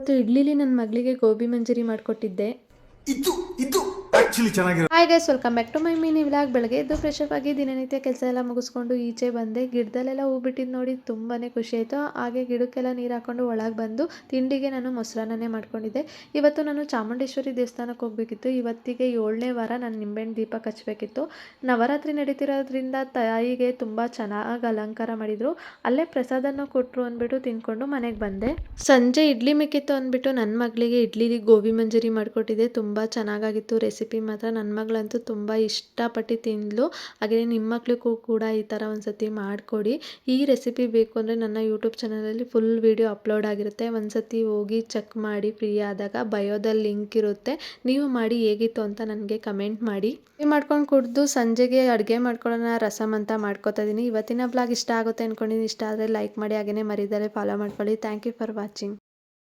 ಇವತ್ತು ಇಡ್ಲಿಲಿ ನನ್ನ ಮಗಳಿಗೆ ಗೋಬಿ ಮಂಚೂರಿ ಮಾಡಿಕೊಟ್ಟಿದ್ದೆ. ಇದು ಇದು ಆಕ್ಚುಲಿ ಚೆನ್ನಾಗಿರೋ. Hi guys, welcome back to my mini vlog. ಬೆಳಗ್ಗೆ ಎದ್ದು ಫ್ರೆಶ್ ಅಪ್ ಆಗಿ ದಿನನಿತ್ಯ ಕೆಲಸ ಎಲ್ಲ ಮುಗಿಸ್ಕೊಂಡು ಈಚೆ ಬಂದೆ. ಗಿಡದಲ್ಲೆಲ್ಲ ಹೂ ಬಿಟ್ಟಿದ್ದು ನೋಡಿ ತುಂಬಾ ಖುಷಿ ಆಯಿತು. ಹಾಗೆ ಗಿಡಕ್ಕೆಲ್ಲ ನೀರು ಹಾಕೊಂಡು ಒಳಗೆ ಬಂದು ತಿಂಡಿಗೆ ನಾನು ಮೊಸರನ್ನೇ ಮಾಡ್ಕೊಂಡಿದ್ದೆ. ಇವತ್ತು ನಾನು ಚಾಮುಂಡೇಶ್ವರಿ ದೇವಸ್ಥಾನಕ್ಕೆ ಹೋಗಬೇಕಿತ್ತು. ಇವತ್ತಿಗೆ 7ನೇ ವಾರ ನಾನು ನಿಂಬೆಹಣ್ಣು ದೀಪ ಹಚ್ಚಬೇಕಿತ್ತು. ನವರಾತ್ರಿ ನಡೀತಿರೋದ್ರಿಂದ ತಾಯಿಗೆ ತುಂಬ ಚೆನ್ನಾಗಿ ಅಲಂಕಾರ ಮಾಡಿದರು. ಅಲ್ಲೇ ಪ್ರಸಾದನ ಕೊಟ್ಟರು ಅಂದ್ಬಿಟ್ಟು ತಿಂದ್ಕೊಂಡು ಮನೆಗೆ ಬಂದೆ. ಸಂಜೆ ಇಡ್ಲಿ ಮಿಕ್ಕಿತ್ತು ಅಂದ್ಬಿಟ್ಟು ನನ್ನ ಮಗಳಿಗೆ ಇಡ್ಲಿಲಿ ಗೋಬಿ ಮಂಚೂರಿ ಮಾಡಿಕೊಟ್ಟಿದ್ದೆ. ತುಂಬ ಚೆನ್ನಾಗಾಗಿತ್ತು ರೆಸಿಪಿ ಮಾತ್ರ. ನನ್ನ ಮಗಳಂತೂ ತುಂಬ ಇಷ್ಟಪಟ್ಟು ತಿಂದಳು. ಹಾಗೆ ನಿಮ್ಮ ಮಕ್ಳಿಗೂ ಕೂಡ ಈ ಥರ ಒಂದು ಸತಿ ಮಾಡಿಕೊಡಿ. ಈ ರೆಸಿಪಿ ಬೇಕು ಅಂದರೆ ನನ್ನ ಯೂಟ್ಯೂಬ್ ಚಾನಲಲ್ಲಿ ಫುಲ್ ವೀಡಿಯೋ ಅಪ್ಲೋಡ್ ಆಗಿರುತ್ತೆ. ಒಂದು ಸತಿ ಹೋಗಿ ಚೆಕ್ ಮಾಡಿ, ಫ್ರೀ ಆದಾಗ ಬಯೋದಲ್ಲಿ ಲಿಂಕ್ ಇರುತ್ತೆ. ನೀವು ಮಾಡಿ ಹೇಗಿತ್ತು ಅಂತ ನನಗೆ ಕಮೆಂಟ್ ಮಾಡಿ. ಮಾಡ್ಕೊಂಡು ಕುಡಿದು ಸಂಜೆಗೆ ಅಡುಗೆ ಮಾಡ್ಕೊಳ್ಳೋಣ ರಸಮ್ ಅಂತ ಮಾಡ್ಕೊತಾ ಇದ್ದೀನಿ. ಇವತ್ತಿನ ಬ್ಲಾಗ್ ಇಷ್ಟ ಆಗುತ್ತೆ ಅಂದ್ಕೊಂಡಿದ್ದೀನಿ. ಇಷ್ಟ ಆದರೆ ಲೈಕ್ ಮಾಡಿ, ಹಾಗೆಯೇ ಮರಿದಲ್ಲೇ ಫಾಲೋ ಮಾಡ್ಕೊಳ್ಳಿ. Thank you for watching.